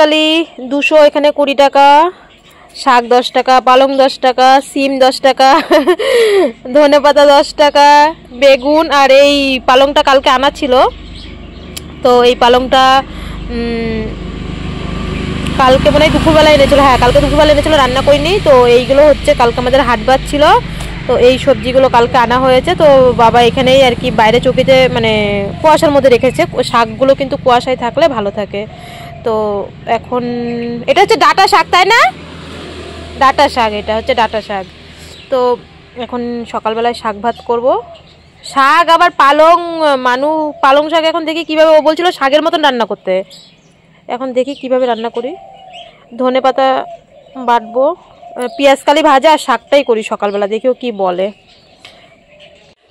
কালি 200, এখানে 20 টাকা, শাক 10 টাকা, পালং 10 টাকা, সিম 10 টাকা, ধনেপাতা 10 টাকা, বেগুন। আর এই পালংটা কালকে আনা ছিল, তো এই পালংটা কালকে মনে হয় দুপুরবেলা এনেছিল। হ্যাঁ, কালকে দুপুরবেলা এনেছিল, রান্না করিনি। তো এইগুলো হচ্ছে কালকে আমাদের হাটবার ছিল, তো এই সবজিগুলো কালকে আনা হয়েছে। তো বাবা এখানেই আর কি বাইরে চৌকিতে মানে কুয়াশার মধ্যে রেখেছে। শাকগুলো কিন্তু কুয়াশায় থাকলে ভালো থাকে। তো এখন এটা হচ্ছে ডাঁটা শাক, তাই না? ডাঁটা শাক, এটা হচ্ছে ডাঁটা শাক। তো এখন সকালবেলায় শাক ভাত করব। শাক আবার পালং, পালং শাক এখন দেখি কীভাবে, ও বলছিল শাকের মতন রান্না করতে। এখন দেখি কিভাবে রান্না করি। ধনেপাতা বাটবো, পেঁয়াজ কালি ভাজা আর শাকটাই করি সকালবেলা, দেখি ও কী বলে।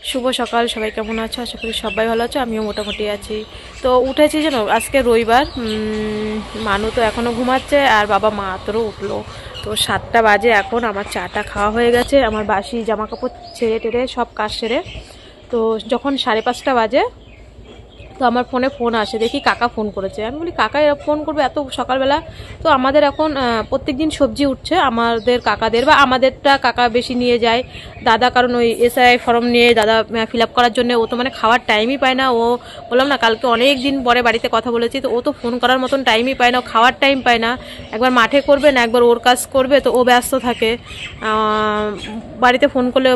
শুভ সকাল, সবাই কেমন আছো? আশা করি সবাই ভালো আছো, আমিও মোটামুটি আছি। তো উঠেছি যেন, আজকে রবিবার। মানু তো এখনও ঘুমাচ্ছে, আর বাবা মাত্র উঠলো। তো 7টা বাজে এখন। আমার চাটা খাওয়া হয়ে গেছে, আমার বাসি জামা কাপড় ছেড়ে টেড়ে সব কাজ সেরে। তো যখন 5:30 বাজে, তো আমার ফোনে ফোন আসে, দেখি কাকা ফোন করেছে। আমি বলি কাকা ফোন করবে এত সকালবেলা? তো আমাদের এখন প্রত্যেক দিন সবজি উঠছে, আমাদের কাকাদের, বা আমাদেরটা কাকা বেশি নিয়ে যায়। দাদা কারণ ওই SII ফর্ম নিয়ে দাদা ফিল আপ করার জন্য, ও তো মানে খাওয়ার টাইমই পায় না। ও বললাম না কালকে অনেক দিন পরে বাড়িতে কথা বলেছি, তো ও তো ফোন করার মতন টাইমই পায় না, খাওয়ার টাইম পায় না। একবার মাঠে করবে না, একবার ওর কাজ করবে, তো ও ব্যস্ত থাকে। বাড়িতে ফোন করলে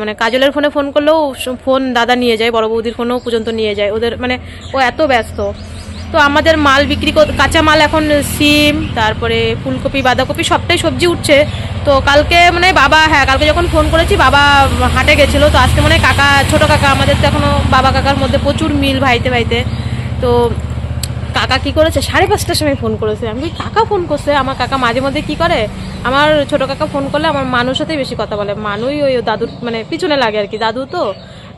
মানে কাজলের ফোনে ফোন করলেও ফোন দাদা নিয়ে যায়, বড় বৌদির ফোনেও পর্যন্ত নিয়ে যায়। ওদের মানে ও এত ব্যস্ত। তো আমাদের মাল বিক্রি কাঁচা মাল এখন সিম, তারপরে ফুলকপি, বাঁধাকপি সবটাই সবজি উঠছে। তো কালকে মানে বাবা, হ্যাঁ কালকে যখন ফোন করেছি বাবা হাটে গেছিলো। তো আজকে মানে কাকা, ছোটো কাকা, আমাদের তো এখনও বাবা কাকার মধ্যে প্রচুর মিল ভাইতে ভাইতে। তো কাকা কি করেছে, 5:30টার সময় ফোন করেছে। আমি কাকা ফোন করছে। আমার কাকা মাঝে মধ্যে কি করে, আমার ছোটো কাকা ফোন করলে আমার মানুষ সাথেই বেশি কথা বলে। মানুই ওই দাদুর মানে পিছনে লাগে আর কি, দাদু তো।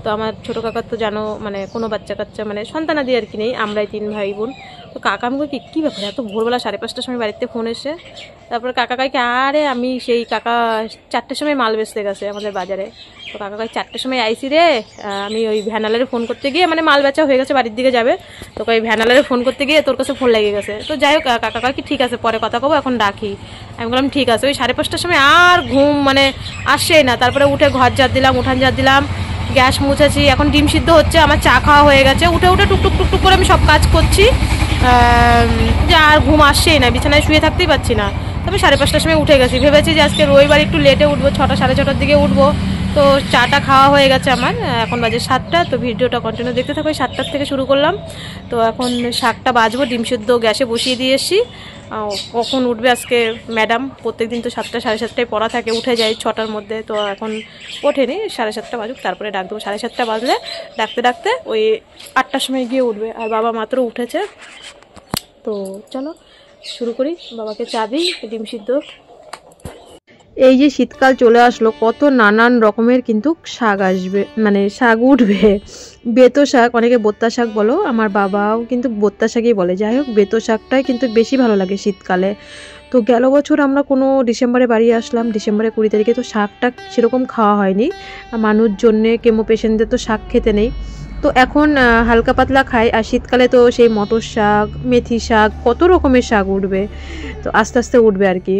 তো আমার ছোটো কাকার তো জানো মানে কোনো বাচ্চা কাচ্চা মানে সন্তানাদি আর কি নেই, আমরাই 3 ভাই বোন। তো কাকা আমাকে কী ব্যাপার এত ভোরবেলা 5:30টার সময় বাড়িতে ফোন এসে। তারপরে কাকা কাইকে, আরে আমি সেই কাকা 4টের সময় মাল বেচতে গেছে আমাদের বাজারে। তো কাকা কাই 4টের সময় আইসি রে, আমি ওই ভ্যানালারে ফোন করতে গিয়ে, মানে মাল বেচা হয়ে গেছে, বাড়ির দিকে যাবে। তো ওই ভ্যানালারে ফোন করতে গিয়ে তোর কাছে ফোন লেগে গেছে। তো যাই হোক, কাকা কাকি ঠিক আছে পরে কথা কবো, এখন ডাকি। আমি বললাম ঠিক আছে। ওই 5:30টার সময় আর ঘুম মানে আসছেই না। তারপরে উঠে ঘর ঝাড় দিলাম, উঠান ঝাড় দিলাম, গ্যাস মুছেছি, এখন ডিম সিদ্ধ হচ্ছে, আমার চা খাওয়া হয়ে গেছে। উঠে উঠে টুকটুক টুকটুক করে আমি সব কাজ করছি, যে আর ঘুম আসছেই না, বিছানায় শুয়ে থাকতেই পারছি না। তবে 5:30টার সময় উঠে গেছি, ভেবেছি যে আজকে রবিবার একটু লেটে উঠবো, 6টা 6:30টার দিকে উঠবো। তো চাটা খাওয়া হয়ে গেছে আমার, এখন বাজে 7টা। তো ভিডিওটা কন্টিনিউ দেখতে থাকো, 7টার থেকে শুরু করলাম। তো এখন শাকটা বাজবো, ডিম সিদ্ধ গ্যাসে বসিয়ে দিয়ে এসছি। কখন উঠবে আজকে ম্যাডাম, প্রত্যেকদিন তো 7টা 7:30টায় পড়া থাকে, উঠে যায় 6টার মধ্যে। তো এখন ওঠেনি, 7:30টা বাজুক তারপরে ডাক দেবো। 7:30টা বাজলে ডাকতে ডাকতে ওই 8টার সময় গিয়ে উঠবে। আর বাবা মাত্র উঠেছে। তো চলো শুরু করি, বাবাকে চা দিই, ডিম সিদ্ধ। এই যে শীতকাল চলে আসলো, কত নানান রকমের কিন্তু শাক আসবে, মানে শাক উঠবে। বেতো শাক, অনেকে বোত্তা শাক বলো, আমার বাবাও কিন্তু বোত্তা শাকই বলে। যাই হোক, বেতো শাকটাই কিন্তু বেশি ভালো লাগে শীতকালে। তো গেল বছর আমরা কোনো ডিসেম্বরে বাড়ি আসলাম, ডিসেম্বরে 20 তারিখে। তো শাকটা সেরকম খাওয়া হয়নি, মানুষ জন্যে, কেমো পেশেন্টদের তো শাক খেতে নেই। তো এখন হালকা পাতলা খাই। আর শীতকালে তো সেই মটর শাক, মেথি শাক, কত রকমের শাক উঠবে। তো আস্তে আস্তে উঠবে আর কি।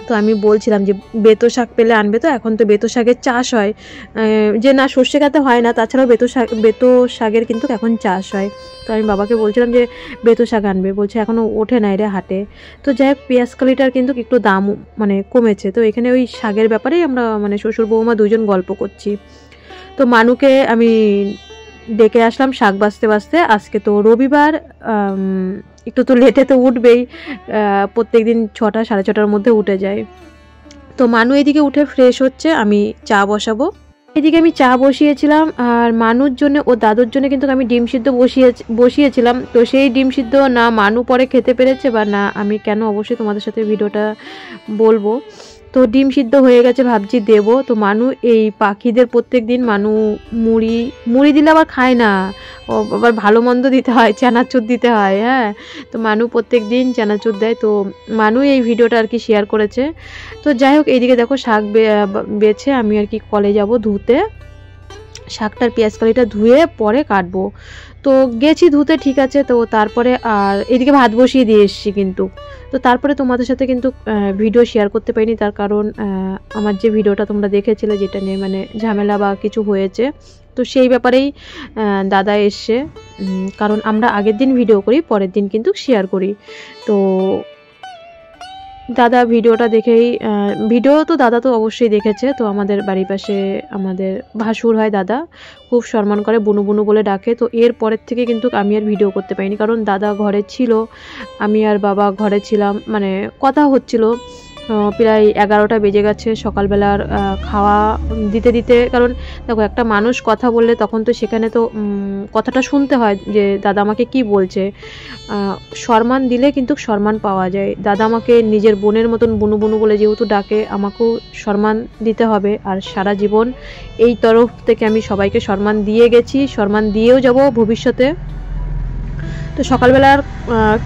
তো আমি বলছিলাম যে বেতো শাক পেলে আনবে। তো এখন তো বেতো শাকের চাষ হয়, যে না সর্ষে খাতে হয় না, তাছাড়াও বেতো শাকের কিন্তু এখন চাষ হয়। তো আমি বাবাকে বলছিলাম যে বেতো শাক আনবে, বলছে এখনও ওঠে নাই রে হাটে। তো যাই হোক, পেঁয়াজ কালিটার কিন্তু একটু দাম মানে কমেছে। তো এখানে ওই শাকের ব্যাপারেই আমরা মানে শ্বশুর বৌমা দুজন গল্প করছি। তো মানুকে আমি ডেকে আসলাম শাক বাছতে বাছতে। আজকে তো রবিবার, একটু তো লেটে তো উঠবেই, প্রত্যেক দিন 6টা 6:30টার মধ্যে উঠে যায়। তো মানু এদিকে উঠে ফ্রেশ হচ্ছে, আমি চা বসাবো। এদিকে আমি চা বসিয়েছিলাম, আর মানুর জন্য ও দাদুর জন্য কিন্তু আমি ডিম সিদ্ধ বসিয়েছিলাম। তো সেই ডিম সিদ্ধ না মানু পরে খেতে পেরেছে, বা না আমি কেন, অবশ্যই তোমাদের সাথে ভিডিওটা বলবো। তো ডিম সিদ্ধ হয়ে গেছে, ভাবছি দেবো। তো মানু এই পাখিদের প্রত্যেক দিন মানু মুড়ি দিলে আবার খায় না, ও আবার ভালো মন্দ দিতে হয়, চানাচুর দিতে হয়। হ্যাঁ, তো মানু প্রত্যেক দিন চানাচুর দেয়। তো মানু এই ভিডিওটা আর কি শেয়ার করেছে। তো যাই হোক, এইদিকে দেখো শাক বেছে আমি আর কি কলে যাব ধুতে, শাকটার পেঁয়াজ কালিটা ধুয়ে পরে কাটবো। তো গেছি ধুতে, ঠিক আছে। তো তারপরে আর এদিকে ভাত বসিয়ে দিয়ে এসেছি কিন্তু। তো তারপরে তোমাদের সাথে কিন্তু ভিডিও শেয়ার করতে পারিনি, তার কারণ আমার যে ভিডিওটা তোমরা দেখেছিলে যেটা নিয়ে মানে ঝামেলা বা কিছু হয়েছে, তো সেই ব্যাপারেই দাদা এসছে। কারণ আমরা আগের দিন ভিডিও করি, পরের দিন কিন্তু শেয়ার করি। তো দাদা ভিডিওটা দেখেই, ভিডিও তো দাদা তো অবশ্যই দেখেছে। তো আমাদের বাড়ির পাশে আমাদের ভাসুর হয় দাদা, খুব সম্মান করে, বুনু বুনু বলে ডাকে। তো এর পরের থেকে কিন্তু আমি আর ভিডিও করতে পারিনি, কারণ দাদা ঘরে ছিল, আমি আর বাবা ঘরে ছিলাম, মানে কথা হচ্ছিল। প্রায় 11টা বেজে গেছে সকালবেলার খাওয়া দিতে দিতে। কারণ দেখো, একটা মানুষ কথা বললে তখন তো সেখানে তো কথাটা শুনতে হয় যে দাদা আমাকে কি বলছে। সম্মান দিলে কিন্তু সম্মান পাওয়া যায়। দাদা আমাকে নিজের বোনের মতন বুনু বুনু বলে যেহেতু ডাকে, আমাকেও সম্মান দিতে হবে। আর সারা জীবন এই তরফ থেকে আমি সবাইকে সম্মান দিয়ে গেছি, সম্মান দিয়েও যাব ভবিষ্যতে। তো সকালবেলার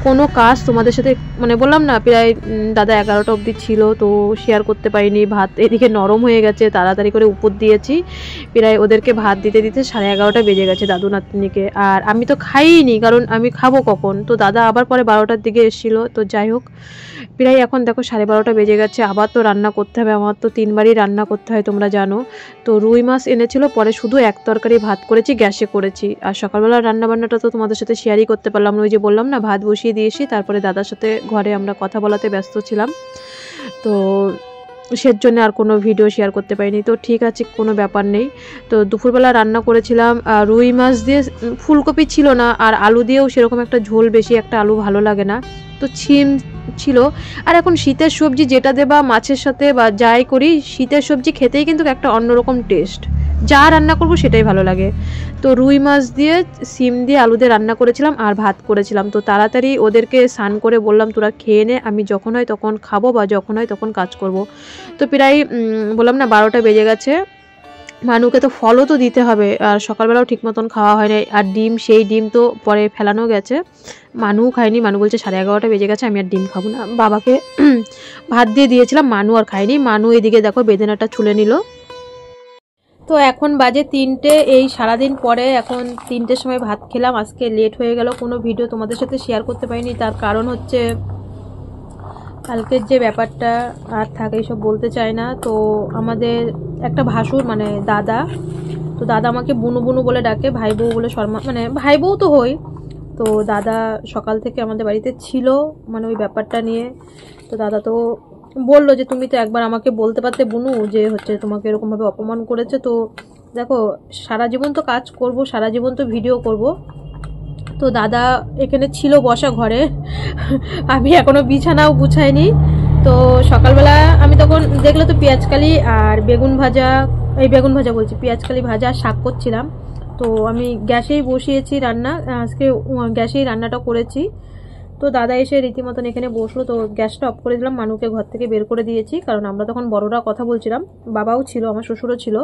কোনো কাজ তোমাদের সাথে মানে বললাম না, প্রায় দাদা 11টা অবধি ছিল, তো শেয়ার করতে পারিনি। ভাত এদিকে নরম হয়ে গেছে, তাড়াতাড়ি করে উপর দিয়েছি, প্রায় ওদেরকে ভাত দিতে দিতে 11:30 বেজে গেছে দাদু নাতনিকে। আর আমি তো খাইনি, কারণ আমি খাবো কখন। তো দাদা আবার পরে 12টার দিকে এসেছিলো। তো যাই হোক, প্রায় এখন দেখো 12:30 বেজে গেছে। আবার তো রান্না করতে হবে, আমার তো 3বারই রান্না করতে হয় তোমরা জানো। তো রুই মাছ এনেছিল, পরে শুধু এক তরকারি ভাত করেছি, গ্যাসে করেছি। আর সকালবেলার রান্নাবান্নাটা তো তোমাদের সাথে শেয়ারই করতে পারলাম না। ওই যে বললাম না, ভাত বসিয়ে দিয়েছি, তারপরে দাদার সাথে ঘরে আমরা কথা বলাতে ব্যস্ত ছিলাম, তো সের জন্য আর কোনো ভিডিও শেয়ার করতে পারিনি। তো ঠিক আছে, কোনো ব্যাপার নেই। তো দুপুরবেলা রান্না করেছিলাম রুই মাছ দিয়ে, ফুলকপি ছিল না, আর আলু দিয়েও সেরকম একটা ঝোল, বেশি একটা আলু ভালো লাগে না। তো ছিম ছিল। আর এখন শীতের সবজি যেটা দেবা মাছের সাথে বা যাই করি, শীতের সবজি খেতেই কিন্তু একটা অন্যরকম টেস্ট, যা রান্না করব সেটাই ভালো লাগে। তো রুই মাছ দিয়ে, সিম দিয়ে, আলু দিয়ে রান্না করেছিলাম আর ভাত করেছিলাম। তো তাড়াতাড়ি ওদেরকে স্নান করে বললাম তোরা খেয়ে নে, আমি যখন হয় তখন খাবো বা যখন হয় তখন কাজ করব। তো প্রায় বললাম না 12টা বেজে গেছে। মানুকে তো ফলও তো দিতে হবে, আর সকালবেলাও ঠিক মতন খাওয়া হয় না। আর ডিম, সেই ডিম তো পরে ফেলানো গেছে, মানুও খায়নি। মানু বলছে 11:30 বেজে গেছে, আমি আর ডিম খাবো না। বাবাকে ভাত দিয়ে দিয়েছিলাম, মানু আর খায়নি। মানু এদিকে দেখো বেদেনাটা ছুলে নিল। তো এখন বাজে 3টে, এই সারাদিন পরে এখন 3টের সময় ভাত খেলাম। আজকে লেট হয়ে গেল, কোনো ভিডিও তোমাদের সাথে শেয়ার করতে পারিনি। তার কারণ হচ্ছে কালকের যে ব্যাপারটা আর থাকে, এইসব বলতে চায় না। তো আমাদের একটা ভাসুর মানে দাদা, তো দাদা আমাকে বুনু বুনু বলে ডাকে, ভাই বউ বলে সম্মান, মানে ভাই বউ তো হই। তো দাদা সকাল থেকে আমাদের বাড়িতে ছিল, মানে ওই ব্যাপারটা নিয়ে। তো দাদা তো বললো যে তুমি তো একবার আমাকে বলতে পারতে বুনু, যে হচ্ছে তোমাকে এরকমভাবে অপমান করেছে। তো দেখো, সারা জীবন তো কাজ করব, সারা জীবন তো ভিডিও করব। তো দাদা এখানে ছিল বসা ঘরে, আমি এখনো বিছানাও গুছাইনি। তো সকালবেলা আমি তখন দেখলে তো পেঁয়াজকালি আর বেগুন ভাজা, এই বেগুন ভাজা বলছি, পেঁয়াজকালি ভাজা আর শাক করছিলাম। তো আমি গ্যাসেই বসিয়েছি রান্না, আজকে গ্যাসেই রান্নাটা করেছি। তো দাদা এসে রীতিমতন এখানে বসলো, তো গ্যাসটা অফ করে দিলাম, মানুকে ঘর থেকে বের করে দিয়েছি। কারণ আমরা তখন বড়রা কথা বলছিলাম, বাবাও ছিল, আমার শ্বশুরও ছিল,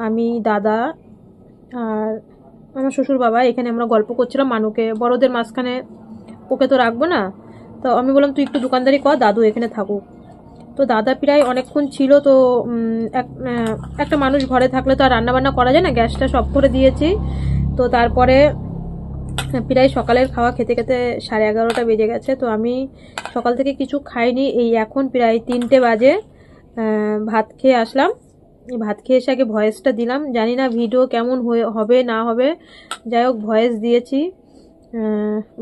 আমি, দাদা আর আমার শ্বশুর বাবা, এখানে আমরা গল্প করছিলাম। মানুকে বড়দের মাঝখানে ওকে তো রাখবো না। তো আমি বললাম তুই একটু দোকানদারি কর, দাদু এখানে থাকুক। তো দাদা প্রায় অনেকক্ষণ ছিল। তো একটা মানুষ ঘরে থাকলে তো আর রান্নাবান্না করা যায় না, গ্যাসটা অফ করে দিয়েছি। তো তারপরে প্রায় সকালের খাওয়া খেতে খেতে 11:30 বেজে গেছে। তো আমি সকাল থেকে কিছু খাইনি, এই এখন প্রায় 3টে বাজে ভাত খেয়ে আসলাম। ভাত খেয়ে এসে আগে ভয়েসটা দিলাম, জানি না ভিডিও কেমন হবে না হবে, যাই হোক ভয়েস দিয়েছি।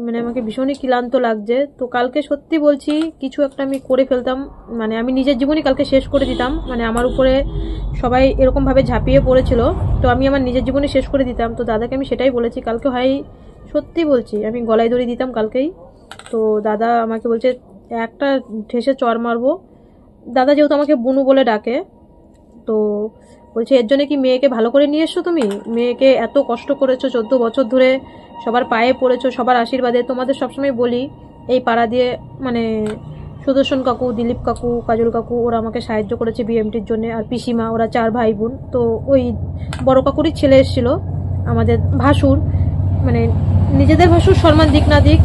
মানে আমাকে ভীষণই ক্লান্ত লাগছে। তো কালকে সত্যি বলছি কিছু একটা আমি করে ফেলতাম, মানে আমি নিজের জীবনই কালকে শেষ করে দিতাম। মানে আমার উপরে সবাই এরকমভাবে ঝাঁপিয়ে পড়েছিল, তো আমি আমার নিজের জীবনে শেষ করে দিতাম। তো দাদাকে আমি সেটাই বলেছি কালকে, হয় সত্যি বলছি আমি গলায় দড়ি দিতাম কালকেই। তো দাদা আমাকে বলছে একটা ঠেসে চড় মারবো। দাদা যেহেতু আমাকে বুনু বলে ডাকে, তো বলছে এর জন্য কি মেয়েকে ভালো করে নিয়ে এসছো তুমি? মেয়েকে এত কষ্ট করেছো, 14 বছর ধরে সবার পায়ে পড়েছো, সবার আশীর্বাদে। তোমাদের সবসময় বলি এই পাড়া দিয়ে, মানে সুদর্শন কাকু, দিলীপ কাকু, কাজল কাকু, ওরা আমাকে সাহায্য করেছে বিএমটির জন্য। আর পিসিমা, ওরা 4 ভাই বোন। তো ওই বড় কাকুরই ছেলে এসেছিল, আমাদের ভাসুর, মানে নিজেদের ভাসুর সম্মান দিক না দিক,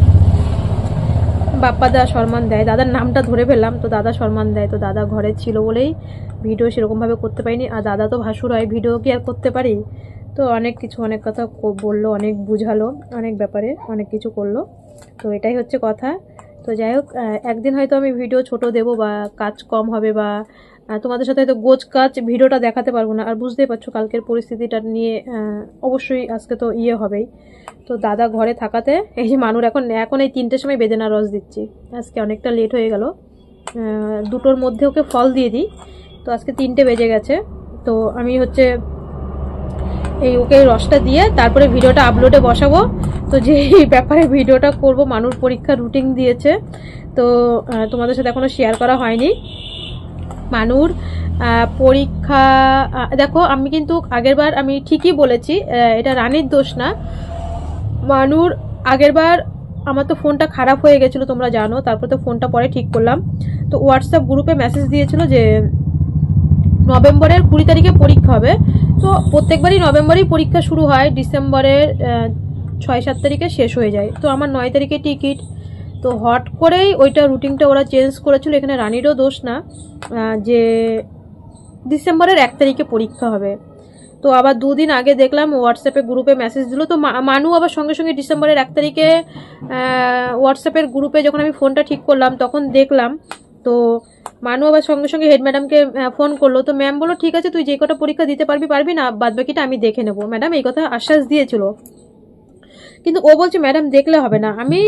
বাপ্পাদা সম্মান দেয়। দাদার নামটা ধরে ফেললাম, তো দাদা সম্মান দেয়। তো দাদা ঘরে ছিল বলেই ভিডিও সেরকমভাবে করতে পারিনি। আর দাদা তো ভাসুর হয়, ভিডিও কি আর করতে পারি? তো অনেক কিছু অনেক কথা বললো, অনেক বুঝালো, অনেক ব্যাপারে অনেক কিছু করলো। তো এটাই হচ্ছে কথা। তো যাই হোক, একদিন হয়তো আমি ভিডিও ছোট দেব বা কাজ কম হবে বা তোমাদের সাথে হয়তো গোছ কাজ ভিডিওটা দেখাতে পারবো না। আর বুঝতেই পারছো কালকের পরিস্থিতিটা নিয়ে অবশ্যই আজকে তো হবেই। তো দাদা ঘরে থাকাতে এই যে মানুর এখন এই 3টের সময় বেদেনা রস দিচ্ছি। আজকে অনেকটা লেট হয়ে গেল, 2টোর মধ্যে ওকে ফল দিয়ে দিই। তো আজকে 3টে বেজে গেছে। তো আমি হচ্ছে এই ওকে রসটা দিয়ে তারপরে ভিডিওটা আপলোডে বসাবো। তো যে ব্যাপারে ভিডিওটা করব, মানুর পরীক্ষা রুটিন দিয়েছে, তো তোমাদের সাথে এখনো শেয়ার করা হয়নি। মানুর পরীক্ষা দেখো, আমি কিন্তু আগেরবার আমি ঠিকই বলেছি, এটা রানীর দোষ না। মানুর আগেরবার আমার তো ফোনটা খারাপ হয়ে গেছিলো তোমরা জানো, তারপর তো ফোনটা পরে ঠিক করলাম। তো হোয়াটসঅ্যাপ গ্রুপে মেসেজ দিয়েছিল যে নভেম্বরের 20 তারিখে পরীক্ষা হবে। তো প্রত্যেকবারই নভেম্বরেই পরীক্ষা শুরু হয়, ডিসেম্বরের 6-7 তারিখে শেষ হয়ে যায়। তো আমার 9 তারিখে টিকিট। তো হট করেই ওইটা রুটিনটা ওরা চেঞ্জ করেছিল। এখানে রানীরও দোষ না যে ডিসেম্বরের 1 তারিখে পরীক্ষা হবে। তো আবার 2 দিন আগে দেখলাম হোয়াটসঅ্যাপে গ্রুপে মেসেজ দিল। তো মানু আবার সঙ্গে সঙ্গে ডিসেম্বরের 1 তারিখে হোয়াটসঅ্যাপের গ্রুপে যখন আমি ফোনটা ঠিক করলাম তখন দেখলাম। তো মানু আবার সঙ্গে সঙ্গে হেড ম্যাডামকে ফোন করলো। তো ম্যাম বললো ঠিক আছে, তুই যে কটা পরীক্ষা দিতে পারবি না, বাদ বাকিটা আমি দেখে নেবো। ম্যাডাম এই কথা আশ্বাস দিয়েছিল, কিন্তু ও বলছে ম্যাডাম দেখলে হবে না। আমি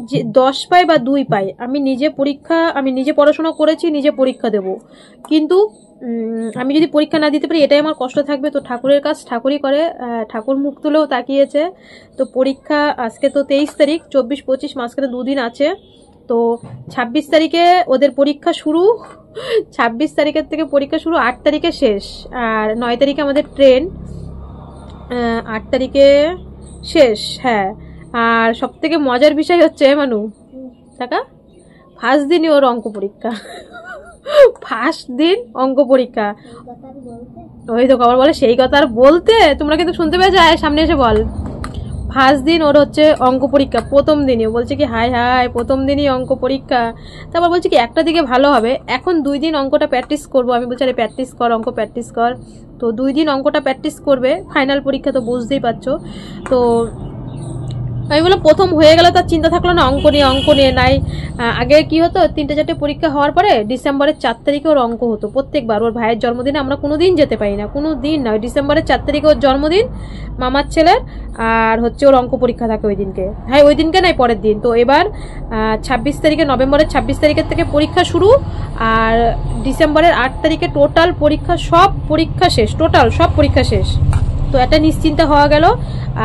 যে 10 পাই বা 2 পাই, আমি নিজে পড়াশোনা করেছি, নিজে পরীক্ষা দেব। কিন্তু আমি যদি পরীক্ষা না দিতে পারি এটাই আমার কষ্ট থাকবে। তো ঠাকুরের কাজ ঠাকুরই করে, ঠাকুর মুখ তুলেও তাকিয়েছে। তো পরীক্ষা আজকে তো 23 তারিখ, 24-25 মাঝখানে 2 দিন আছে। তো 26 তারিখে ওদের পরীক্ষা শুরু, 26 তারিখের থেকে পরীক্ষা শুরু, 8 তারিখে শেষ। আর 9 তারিখে আমাদের ট্রেন, 8 তারিখে শেষ। হ্যাঁ, আর সব থেকে মজার বিষয় হচ্ছে মানু টাকা ফার্স্ট দিনই ওর অঙ্ক পরীক্ষা, ফার্স্ট দিন অঙ্ক পরীক্ষা। ওই তো খবর বলে সেই কথা আর বলতে, তোমরা কিন্তু শুনতে পেয়ে যায়, সামনে এসে বল। ফার্স্ট দিন ওর হচ্ছে অঙ্ক পরীক্ষা, প্রথম দিনই বলছে কি হাই প্রথম দিনই অঙ্ক পরীক্ষা। তারপর বলছে কি একটা দিকে ভালো হবে, এখন 2 দিন অঙ্কটা প্র্যাকটিস করবো। আমি বলছি আরে প্র্যাকটিস কর, অঙ্ক প্র্যাকটিস কর। তো 2 দিন অঙ্কটা প্র্যাকটিস করবে, ফাইনাল পরীক্ষা তো বুঝতেই পারছো। তো আমি বললাম প্রথম হয়ে গেল, তার চিন্তা থাকলো না অঙ্ক নিয়ে নাই। আগে কি হতো, 3টে-4টে পরীক্ষা হওয়ার পরে ডিসেম্বরের 4 তারিখে ওর অঙ্ক হতো প্রত্যেকবার। ওর ভাইয়ের জন্মদিনে আমরা কোনোদিন যেতে পারি না, কোনো দিন নয়। ডিসেম্বরের 4 তারিখে ওর জন্মদিন মামার ছেলের, আর হচ্ছে ওর অঙ্ক পরীক্ষা থাকে ওই দিনকে। হ্যাঁ ওই দিনকে নাই, পরের দিন। তো এবার 26 তারিখে, নভেম্বরের 26 তারিখের থেকে পরীক্ষা শুরু, আর ডিসেম্বরের 8 তারিখে টোটাল পরীক্ষা, সব পরীক্ষা শেষ, টোটাল সব পরীক্ষা শেষ। তো একটা নিশ্চিন্তা হওয়া গেল।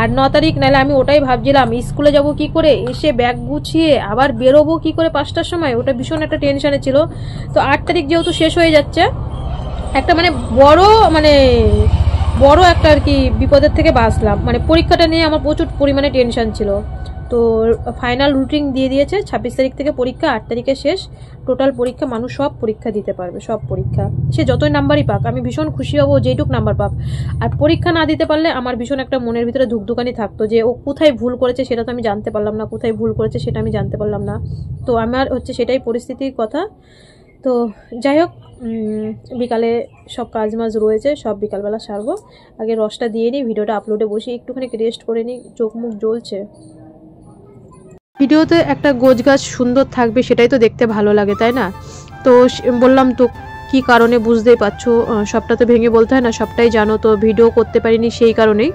আর 9 তারিখ, নাহলে আমি ওটাই ভাবছিলাম স্কুলে যাব কি করে, এসে ব্যাগ গুছিয়ে আবার বেরোবো কি করে 5টার সময়, ওটা ভীষণ একটা টেনশনে ছিল। তো 8 তারিখ যেহেতু শেষ হয়ে যাচ্ছে, একটা বড় একটা আর কি বিপদের থেকে বাঁচলাম। পরীক্ষাটা নিয়ে আমার প্রচুর পরিমাণে টেনশন ছিল। তো ফাইনাল রুটিন দিয়ে দিয়েছে, 26 তারিখ থেকে পরীক্ষা, 8 তারিখে শেষ। টোটাল পরীক্ষা মানুষ সব পরীক্ষা দিতে পারবে, সব পরীক্ষা, সে যতই নাম্বারই পাক। আমি ভীষণ খুশি হব যেটুক নাম্বার পাক। আর পরীক্ষা না দিতে পারলে আমার ভীষণ একটা মনের ভিতরে ধুকধুকানি থাকতো যে ও কোথায় ভুল করেছে সেটা তো আমি জানতে পারলাম না, কোথায় ভুল করেছে সেটা আমি জানতে পারলাম না। তো আমার হচ্ছে সেটাই পরিস্থিতির কথা। তো যাই হোক, বিকালে সব কাজ মাজ রয়েছে, সব বিকালবেলা সারবো। আগে রসটা দিয়ে নিই, ভিডিওটা আপলোডে বসি, একটুখানি রেস্ট করে নিই, চোখ মুখ জ্বলছে। ভিডিওতে একটা গোছগাছ সুন্দর থাকবে, সেটাই তো দেখতে ভালো লাগে, তাই না? তো বললাম তো কি কারণে, বুঝতেই পারছো, সবটা তো ভেঙে বলতে হয় না, সবটাই জানো। তো ভিডিও করতে পারিনি সেই কারণেই।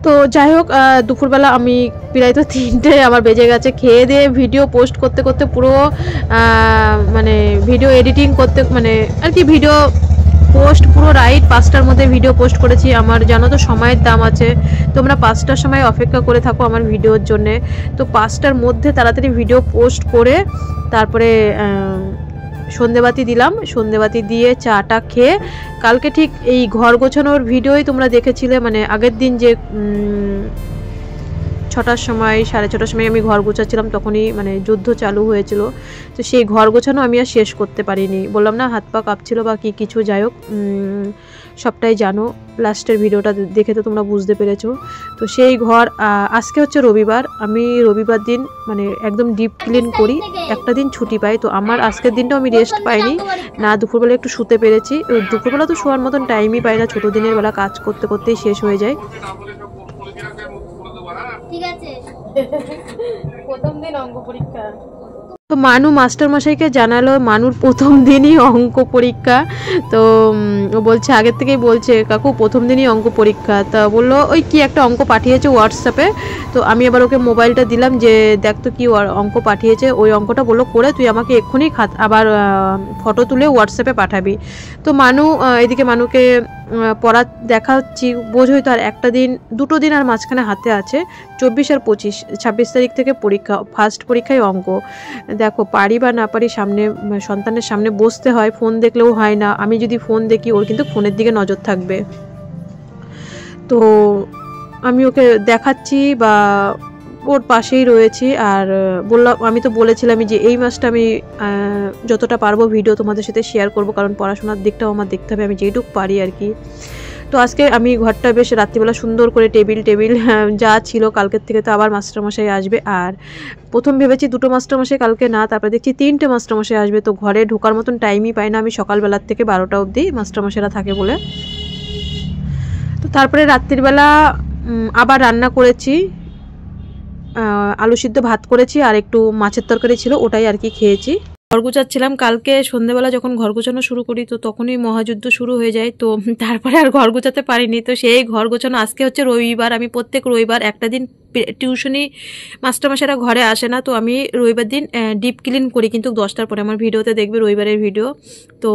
তো যাই হোক, দুপুরবেলা আমি প্রায় তো 3টে আমার বেজে গেছে। খেয়ে দিয়ে ভিডিও পোস্ট করতে করতে পুরো ভিডিও এডিটিং করতে আর কি ভিডিও পোস্ট পুরো রাইট 5টার মধ্যে ভিডিও পোস্ট করেছি। আমার জানো তো সময়ের দাম আছে, তোমরা 5টার সময় অপেক্ষা করে থাকো আমার ভিডিওর জন্যে। তো 5টার মধ্যে তাড়াতাড়ি ভিডিও পোস্ট করে তারপরে সন্ধেবাতি দিলাম, সন্ধেবাতি দিয়ে চাটা খেয়ে কালকে ঠিক এই ঘর গোছানোর ভিডিওই তোমরা দেখেছিলে। আগের দিন যে 6টার সময় 6:30টার সময় আমি ঘর গোছাচ্ছিলাম, তখনই যুদ্ধ চালু হয়েছিল। তো সেই ঘর গোছানো আমি আর শেষ করতে পারিনি, বললাম না হাত পা কাঁপছিল বা কি কিছু। যাই হোক, সবটাই জানো, লাস্টের ভিডিওটা দেখে তো তোমরা বুঝতে পেরেছো। তো সেই ঘর আজকে হচ্ছে রবিবার, আমি রবিবার দিন মানে একদম ডিপ ক্লিন করি, একটা দিন ছুটি পাই। তো আমার আজকের দিনটাও আমি রেস্ট পাইনি, না দুপুরবেলা একটু শুতে পেরেছি। দুপুরবেলা তো শোয়ার মতন টাইমই পাই না, ছোটো দিনের বেলা কাজ করতে করতেই শেষ হয়ে যায়। ঠিক আছে, প্রথম দিন অঙ্ক পরীক্ষা। তো মানু মাস্টারমশাইকে জানালো মানুর প্রথম দিনই অঙ্ক পরীক্ষা। তো ও বলছে আগের থেকেই বলছে কাকু প্রথম দিনই অঙ্ক পরীক্ষা। তা বললো ওই কি একটা অঙ্ক পাঠিয়েছে হোয়াটসঅ্যাপে। তো আমি আবার ওকে মোবাইলটা দিলাম যে দেখ তো কী অঙ্ক পাঠিয়েছে। ওই অঙ্কটা বললো করে তুই আমাকে এক্ষুনি আবার ফটো তুলে হোয়াটসঅ্যাপে পাঠাবি। তো মানু এদিকে মানুকে পড়া দেখাচ্ছি, বোঝোই তো আর একটা দিন দুটো দিন আর মাঝখানে হাতে আছে, 24 আর 25, 26 তারিখ থেকে পরীক্ষা, ফার্স্ট পরীক্ষায় অঙ্ক। দেখো পারি বা না পারি সামনে সন্তানের সামনে বসতে হয়, ফোন দেখলেও হয় না। আমি যদি ফোন দেখি ওর কিন্তু ফোনের দিকে নজর থাকবে। তো আমি ওকে দেখাচ্ছি বা ওর পাশেই রয়েছি। আর বললাম, আমি তো বলেছিলামই যে এই মাসটা আমি যতটা পারবো ভিডিও তোমাদের সাথে শেয়ার করব, কারণ পড়াশোনার দিকটাও আমার দেখতে হবে, আমি যেটুকু পারি আর কি। তো আজকে আমি ঘরটা বেশ রাত্রিবেলা সুন্দর করে টেবিল যা ছিল কালকের থেকে, তো আবার মাস্টারমশাই আসবে। আর প্রথম ভেবেছি দুটো মাস্টারমশাই কালকে না, তারপরে দেখছি 3টে মাস্টারমশাই আসবে। তো ঘরে ঢোকার মতন টাইমই পাই না আমি, সকালবেলার থেকে 12টা অবধি মাস্টারমশাইরা থাকে বলে। তো তারপরে রাত্রিবেলা আবার রান্না করেছি, আলু সিদ্ধ ভাত করেছি আর একটু মাছের তরকারি ছিল, ওটাই আর কি খেয়েছি। ঘর গুছাচ্ছিলাম, কালকে সন্ধ্যেবেলা যখন ঘর গোছানো শুরু করি তো তখনই মহাযুদ্ধ শুরু হয়ে যায়। তো তারপরে আর ঘর গোছাতে পারিনি। তো সেই ঘর গোছানো, আজকে হচ্ছে রবিবার, আমি প্রত্যেক রবিবার একটা দিন টিউশনি মাস্টারমশাইরা ঘরে আসে না, তো আমি রবিবার দিন ডিপ ক্লিন করি, কিন্তু 10টার পরে আমার ভিডিওতে দেখবে রবিবারের ভিডিও। তো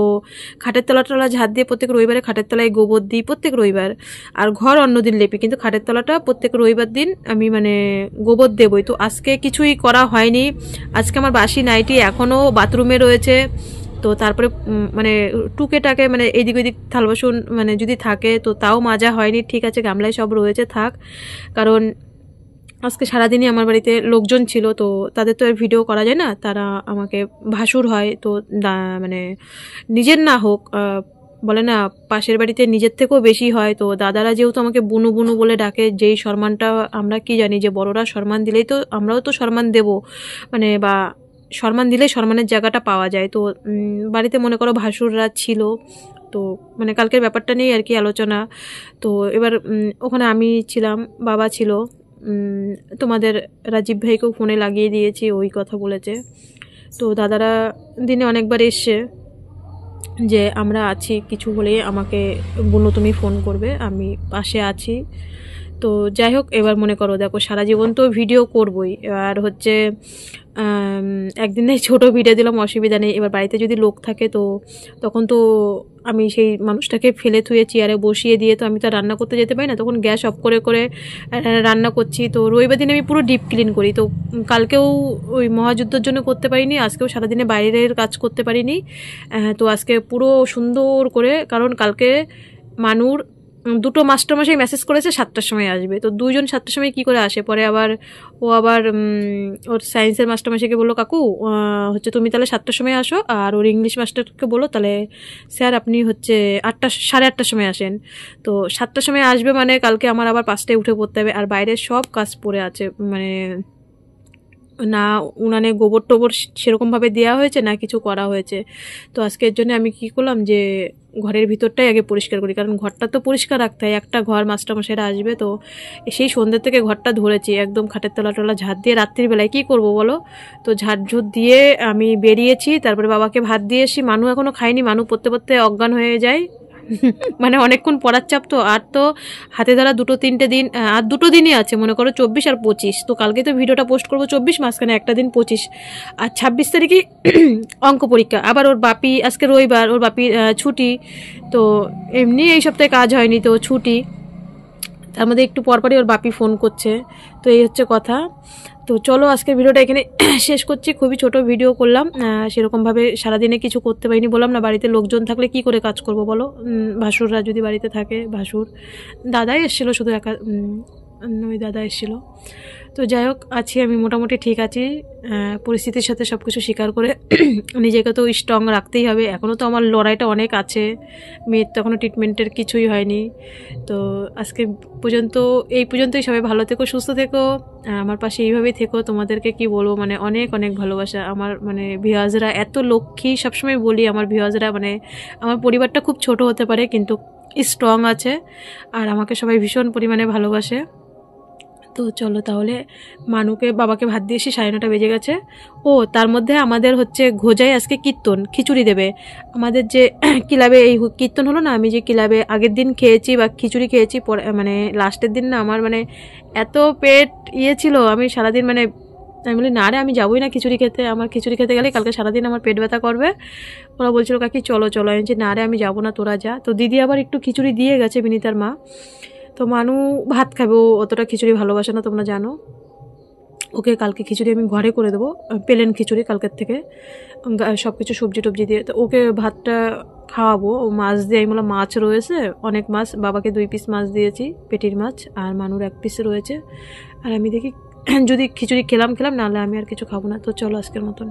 খাটের তলা ঝাড় দিয়ে প্রত্যেক রবিবারে খাটের তলায় গোবর দিই প্রত্যেক রবিবার, আর ঘর অন্যদিন লেপি, কিন্তু খাটের তলাটা প্রত্যেক রবিবার দিন আমি মানে গোবর দেবই। তো আজকে কিছুই করা হয়নি, আজকে আমার বাসি নাইটি এখনও বাথরুমে রয়েছে। তো তারপরে মানে টুকেটাকে মানে এইদিক ওইদিক থাল বাসন মানে যদি থাকে তো তাও মাজা হয়নি, ঠিক আছে গামলায় সব রয়েছে থাক, কারণ আজকে সারাদিনই আমার বাড়িতে লোকজন ছিল, তো তাদের তো আর ভিডিও করা যায় না, তারা আমাকে ভাসুর হয়। তো মানে নিজের না হোক, বলে না পাশের বাড়িতে নিজের থেকেও বেশি হয়। তো দাদারা যেহেতু আমাকে বুনু বুনু বলে ডাকে, যেই সম্মানটা আমরা কি জানি যে বড়রা সম্মান দিলেই তো আমরাও তো সম্মান দেব, মানে বা সম্মান দিলেই সম্মানের জায়গাটা পাওয়া যায়। তো বাড়িতে মনে করো ভাসুররা ছিল, তো মানে কালকের ব্যাপারটা নিয়েই আর কি আলোচনা। তো এবার ওখানে আমি ছিলাম, বাবা ছিল, তোমাদের রাজীব ভাইকেও ফোনে লাগিয়ে দিয়েছি, ওই কথা বলেছে। তো দাদারা দিনে অনেকবার এসছে যে আমরা আছি, কিছু হলে আমাকে বুনু তুমি ফোন করবে, আমি পাশে আছি। তো যাই হোক, এবার মনে করো দেখো সারা জীবন তো ভিডিও করবই, আর হচ্ছে একদিনে ছোট ভিডিও দিলাম অসুবিধা নেই। এবার বাড়িতে যদি লোক থাকে তো তখন তো আমি সেই মানুষটাকে ফেলে থুয়ে চেয়ারে বসিয়ে দিয়ে তো আমি তো রান্না করতে যেতে পারি না, তখন গ্যাস অফ করে করে রান্না করছি। তো রবিবার দিনে আমি পুরো ডিপ ক্লিন করি। তো কালকেও ওই মহাযুদ্ধের জন্য করতে পারিনি, আজকেও সারাদিনে বাইরের কাজ করতে পারিনি। তো আজকে পুরো সুন্দর করে, কারণ কালকে মানুর দুটো মাস্টারমশাই মেসেজ করেছে 7টার সময় আসবে। তো দুইজন 7টার সময় কী করে আসে, পরে আবার ও আবার ওর সায়েন্সের মাস্টারমশাইকে বললো কাকু হচ্ছে তুমি তাহলে 7টার সময় আসো, আর ওর ইংলিশ মাস্টারকে বলো তাহলে স্যার আপনি হচ্ছে 8:30টার সময় আসেন। তো 7টার সময় আসবে মানে কালকে আমার আবার 5টায় উঠে পড়তে হবে, আর বাইরের সব কাজ পড়ে আছে, মানে না উনানে গোবর টোবর সেরকমভাবে দেওয়া হয়েছে না কিছু করা হয়েছে। তো আজকের জন্য আমি কি করলাম যে ঘরের ভিতরটাই আগে পরিষ্কার করি, কারণ ঘরটা তো পরিষ্কার রাখতে হয়, একটা ঘর মাস্টারমশাইরা আসবে। তো সেই সন্ধ্যে থেকে ঘরটা ধরেছি একদম, খাটের তলা টলা ঝাড় দিয়ে, রাত্রির বেলায় কী করবো বলো, তো ঝাড়ঝুট দিয়ে আমি বেরিয়েছি। তারপরে বাবাকে ভাত দিয়ে এসি, মানু এখনও খাইনি, মানু পড়তে পড়তে অজ্ঞান হয়ে যায়, মানে অনেকক্ষণ পড়ার চাপ। তো আর তো হাতে ধরা 2-3টে দিন, আর 2টো দিনই আছে, মনে করো 24 আর 25। তো কালকে তো ভিডিওটা পোস্ট করবো 24, মাঝখানে একটা দিন 25, আর 26 তারিখে অঙ্ক পরীক্ষা। আবার ওর বাপি আজকে রবিবার, ওর বাপির ছুটি, তো এমনি এই সপ্তাহে কাজ হয়নি তো ছুটি, তার মধ্যে একটু পরপরই ওর বাপি ফোন করছে। তো এই হচ্ছে কথা। তো চলো আজকের ভিডিওটা এখানে শেষ করছি, খুবই ছোট ভিডিও করলাম, সেরকমভাবে সারাদিনে কিছু করতে পারিনি, বললাম না বাড়িতে লোকজন থাকলে কি করে কাজ করব বলো, ভাসুররা যদি বাড়িতে থাকে, ভাসুর দাদাই এসেছিলো শুধু একা, ওই দাদা এসেছিলো। তো যাই হোক, আছি আমি মোটামুটি ঠিক আছি, পরিস্থিতির সাথে সব কিছু স্বীকার করে নিজেকে তো স্ট্রং রাখতেই হবে। এখনও তো আমার লড়াইটা অনেক আছে, মেয়ের তো এখনও ট্রিটমেন্টের কিছুই হয়নি। তো আজকে পর্যন্ত এই পর্যন্তই। সবাই ভালো থেকো, সুস্থ থেকো, আমার পাশে এইভাবেই থেকো। তোমাদেরকে কি বলবো, মানে অনেক অনেক ভালোবাসা। আমার মানে ভিউয়ার্সরা এত লক্ষ্মী, সবসময় বলি আমার ভিউয়ার্সরা, মানে আমার পরিবারটা খুব ছোট হতে পারে কিন্তু স্ট্রং আছে, আর আমাকে সবাই ভীষণ পরিমাণে ভালোবাসে। তো চলো তাহলে মানুকে বাবাকে ভাত দিয়ে এসে 9:30 বেজে গেছে। ও তার মধ্যে আমাদের হচ্ছে ঘোজায় আজকে কীর্তন, খিচুড়ি দেবে আমাদের যে ক্লাবে। এই কীর্তন হলো না, আমি যে ক্লাবে আগের দিন খেয়েছি বা খিচুড়ি খেয়েছি, মানে লাস্টের দিন না আমার মানে এত পেট ছিল, আমি সারাদিন মানে আমি বলি না রে আমি যাবোই না খিচুড়ি খেতে, আমার খিচুড়ি খেতে গেলে কালকে সারাদিন আমার পেট ব্যথা করবে। ওরা বলছিল কাকি চলো চলো, আমি যে না রে আমি যাবো না, তোরা যা। তো দিদি আবার একটু খিচুড়ি দিয়ে গেছে, বিনীতার মা। তো মানু ভাত খাবে, ও অতটা খিচুড়ি ভালোবাসে না, তোমরা জানো। ওকে কালকে খিচুড়ি আমি ঘরে করে দেবো, প্লেন খিচুড়ি কালকের থেকে, সব কিছু সবজি টবজি দিয়ে। তো ওকে ভাতটা খাওয়াবো। ও মাছ দিয়ে, আমি বললাম মাছ রয়েছে অনেক মাছ, বাবাকে 2 পিস মাছ দিয়েছি, পেটির মাছ, আর মানুর 1 পিস রয়েছে। আর আমি দেখি যদি খিচুড়ি খেলাম, নাহলে আমি আর কিছু খাবো না। তো চলো আজকের মতন।